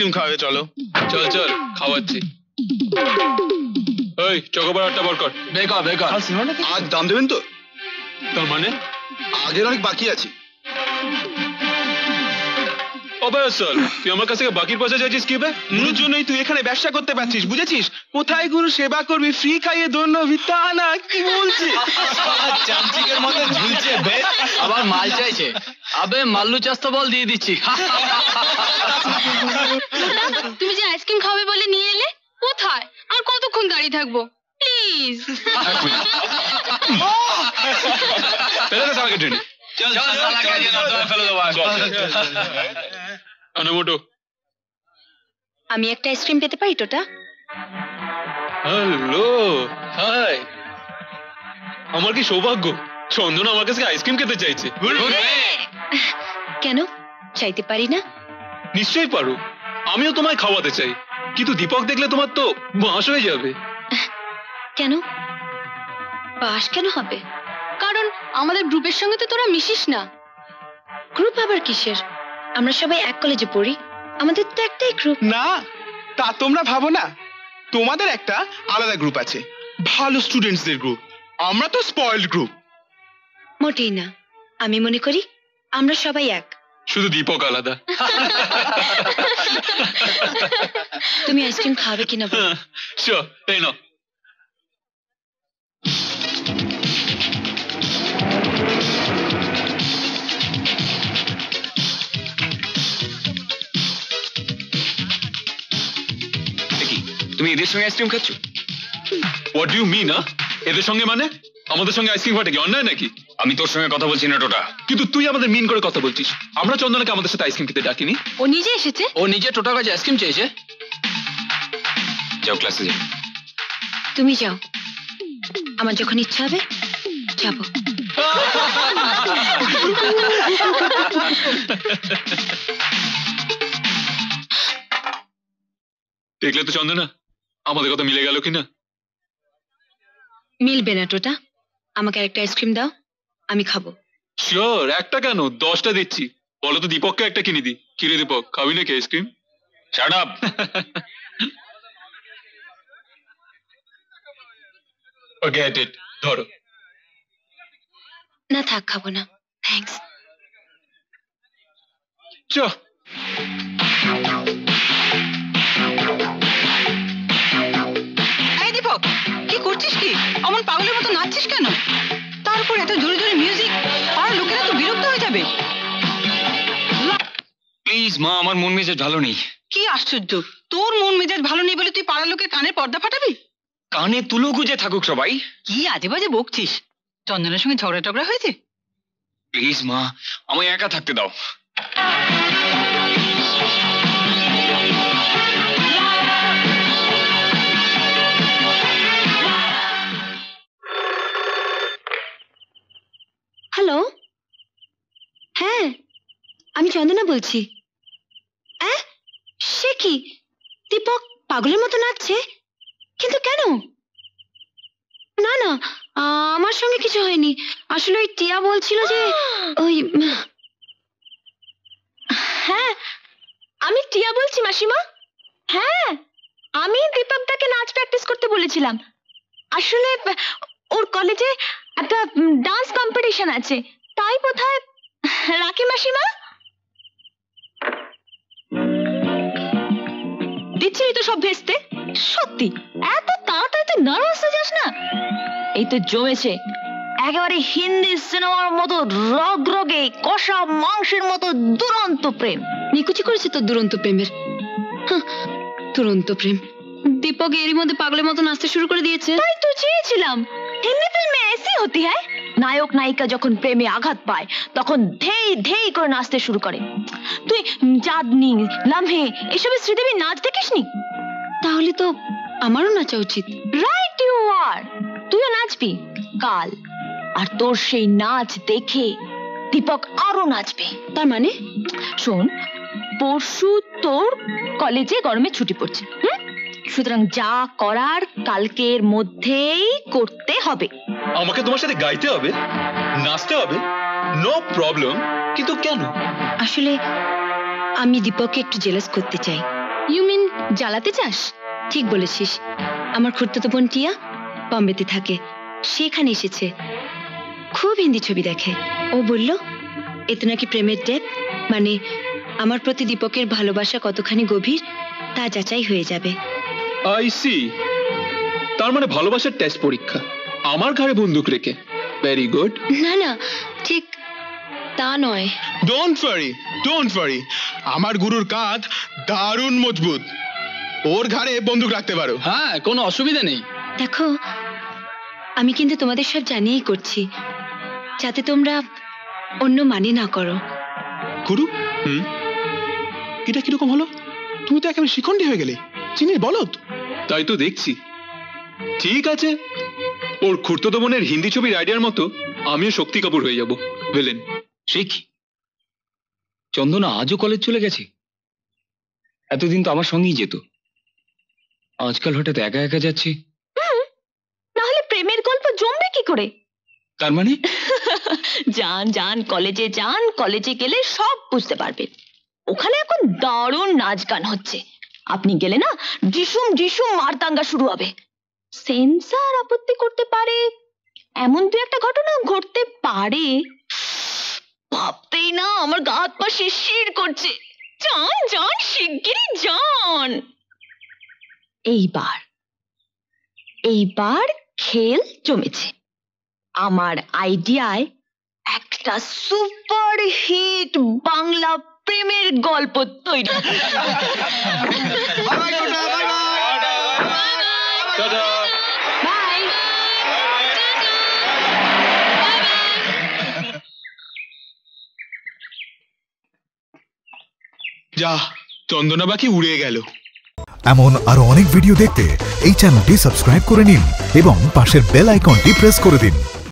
Ice cream খাওয়াবে, চলো। চল চল খাওয়াচ্ছি। এই চকোবার আটটা বার কর। বেকার বেকার। আজ দাম দেবেন তো? তার মানে আগের অনেক বাকি আছে। অবশ্যই তুই আমার কাছ থেকে বাকির পয়সা চাইছিস কি বে? গুরুর জন্যই তুই এখানে ব্যবসা করতে পারছিস, বুঝেছিস? কোথায় গুরু সেবা করবি, ফ্রি খাইয়ে দন্য ভিত্তা না, কি বলছিস? চামচিকের মতো ঝুলছে বে, আবার মাল চাইছে। আবে মাল্লু চাস্তো বল দিয়ে দিচ্ছি। তুমি যে আইসক্রিম খাবে বলে নিয়ে এলে, কোথায় আর কতক্ষণ দাঁড়িয়ে থাকবো? প্লিজ। ফেলে দে সারাকে ট্রেনে। চল চল ফেলে দেবো। আনামোটো আমি একটা আইসক্রিম পেতে পারি টোটা? হ্যালো হাই, আমার কি সৌভাগ্য, চন্দন আমার কাছে আইসক্রিম খেতে চাইছে। কেন চাইতে পারি না? নিশ্চয়ই পারো, আমিও তোমায় খাওয়াতে চাই, কিন্তু দীপক দেখলে তোমার তো বাঁশ হয়ে যাবে। কেন পাশ কেন হবে? কারণ আমাদের গ্রুপের সঙ্গে তো তোরা মিশিস না। গ্রুপ আবার কিসের? আমরা সবাই এক কলেজে পড়ি, আমাদের তো একটাই গ্রুপ। না, তা তোমরা ভাবো না, তোমাদের একটা আলাদা গ্রুপ আছে, ভালো স্টুডেন্টসদের গ্রুপ। আমরা তো স্পয়েলড গ্রুপ। মোটেই না, আমি মনে করি আমরা সবাই এক। শুধু দীপক আলাদা। তুমি আইসক্রিম খাবে কিনা বলো? শিওর, এই নাও। তুমি এদের সঙ্গে আইসক্রিম খাচ্ছ? What do you mean? এদের সঙ্গে মানে আমাদের সঙ্গে আইসক্রিম খাওয়াটা কি অন্যায় নাকি? আমি তোর সঙ্গে কথা বলছি না টোটা। কিন্তু তুই আমাদের মিন করে কথা বলছিস। আমরা চন্দনাকে আমাদের সাথে আইসক্রিম খেতে ডাকিনি। ও নিজে এসেছে। ও নিজে টোটার কাছে আইসক্রিম চেয়েছে। যাও ক্লাসে যাও। তুমি যাও, আমার যখন ইচ্ছা হবে যাবো। দেখলে তো চন্দনা আমাদের কথা মিলে গেল কিনা? মিলবে না টোটা, আমাকে একটা আইসক্রিম দাও, আমি খাবো। শিওর, একটা কেন 10টা দিচ্ছি। বলো তো দীপককে একটা কিনে দি। কিরে দীপক, খাবি নাকি ice cream? Shut up. Forget it, ধরো। না থাক, খাবো না, থ্যাঙ্কস। চ এই দীপক, কি করছিস? কি অমন পাগলের মতো নাচছিস কেন? তারপর এত জোরে জোরে মিউজিক, আর লোকেরা তো বিরক্ত হয়ে যাবে। প্লিজ মা, আমার মন মেজাজ ভালো নেই। কি আশ্চর্য, তোর মন মেজাজ ভালো নেই বলে তুই পাড়ার লোকের কানের পর্দা ফাটাবি? কানে তুলো গুজে থাকুক সবাই। কি আজে বাজে বকছিস? চন্দনের সঙ্গে ঝগড়া টগড়া হয়েছে? প্লিজ মা, আমায় একা থাকতে দাও। হ্যালো, হ্যাঁ আমি চন্দনা বলছি। সে কি, দীপক পাগলের মতো নাচছে? কিন্তু কেন? না না, আমার সঙ্গে কিছু হয়নি। আসলে ওই টিয়া বলছিল যে ওই। হ্যাঁ আমি টিয়া বলছি মাসিমা। হ্যাঁ আমি দীপকদাকে নাচ প্র্যাকটিস করতে বলেছিলাম। আসলে ওর কলেজে একটা ডান্স কম্পিটিশন আছে, তাই কোথায় রাখি মাসিমা। দিচ্ছিলি তো সব ভেস্তে। সত্যি এত তাড়াতাড়ি তুই নার্ভাস হয়ে যাস না। এই তো জমেছে একেবারে হিন্দি সিনেমার মতো রগরগে কষা মাংসের মতো দুরন্ত প্রেম। নিকুচি করেছে তো দুরন্ত প্রেমের। দুরন্ত প্রেম। দীপক এরই মধ্যে পাগলের মতো নাচতে শুরু করে দিয়েছে। তাই তো চেয়েছিলাম, হিন্দি ফিল্মে এসি হতি হ্যায়। নায়ক নায়িকা যখন প্রেমে আঘাত পায় তখন ধেই ধেই করে নাচতে শুরু করে। তুই চাঁদনি, লামহে এসবের শ্রীদেবী নাচ দেখিসনি? তাহলে তো আমারও নাচা উচিত। রাইট ইউ আর, তুইও নাচবি কাল। আর তোর সেই নাচ দেখে দীপক আরো নাচবে। তার মানে শোন, পরশু তোর কলেজে গরমে ছুটি পড়ছে, সুতরাং যা করার কালকের মধ্যেই করতে হবে। আমাকে তোমার সাথে গাইতে হবে, নাচতে হবে, নো প্রবলেম। কিন্তু কেন? আসলে আমি দীপককে একটু জেলাস করতে চাই। ইউ মিন জ্বালাতে চাস? ঠিক বলেছিস। আমার খুড়তুতো বোন টিয়া বম্বেতে থাকে, সেখানে এসেছে। খুব হিন্দি ছবি দেখে। ও বলল এতে নাকি প্রেমের ডেপ, মানে আমার প্রতি দীপকের ভালোবাসা কতখানি গভীর তা যাচাই হয়ে যাবে। I see. তার মানে ভালোবাসার টেস্ট পরীক্ষা আমার ঘাড়ে বন্দুক রেখে। Very good. না না, ঠিক তা নয়। ডোন্ট ওয়ারি, আমার গুরুর কাঁধ দারুণ মজবুত, ওর ঘাড়ে বন্দুক রাখতে পারো। হ্যাঁ, কোনো অসুবিধা নেই। দেখো, আমি কিন্তু তোমাদের সব জানিয়েই করছি, যাতে তোমরা অন্য মানে না করো। গুরু, এটা কিরকম হলো? তুমি তো একেবারে শিখণ্ডী হয়ে গেলে, চিনির বলদ। তাই তো দেখছি। ঠিক আছে, ওর খুড়তুতো বোনের হিন্দি ছবির আইডিয়ার মতো আমিও শক্তি কাপুর হয়ে যাব, ভিলেন। সে কি, চন্দনা আজও কলেজ চলে গেছে? এতদিন তো আমার সঙ্গেই যেত, আজকাল হঠাৎ একা একা যাচ্ছে। না হলে প্রেমের গল্প জমবে কি করে? তার মানে যান কলেজে যান, কলেজে গেলে সব বুঝতে পারবেন। ওখানে এখন দারুণ নাচ গান হচ্ছে, আপনি গেলে না ডিসুম ডিসুম মারদাঙ্গা শুরু হবে। সেন্সর আপত্তি করতে পারে, এমন দু একটা ঘটনা ঘটতে পারে। ভাবতেই না আমার গা হাত পা শিরশির করছে। যান শিগগিরই যান। এইবার খেল জমেছে। আমার আইডিয়ায় একটা সুপার হিট বাংলা প্রেমের গল্প তৈরি। টাটা। বাই। যা, চন্দনা বাকি উড়ে গেল। এমন আরো অনেক ভিডিও দেখতে এই চ্যানেলটি সাবস্ক্রাইব করে নিন এবং পাশের বেল আইকনটি প্রেস করে দিন।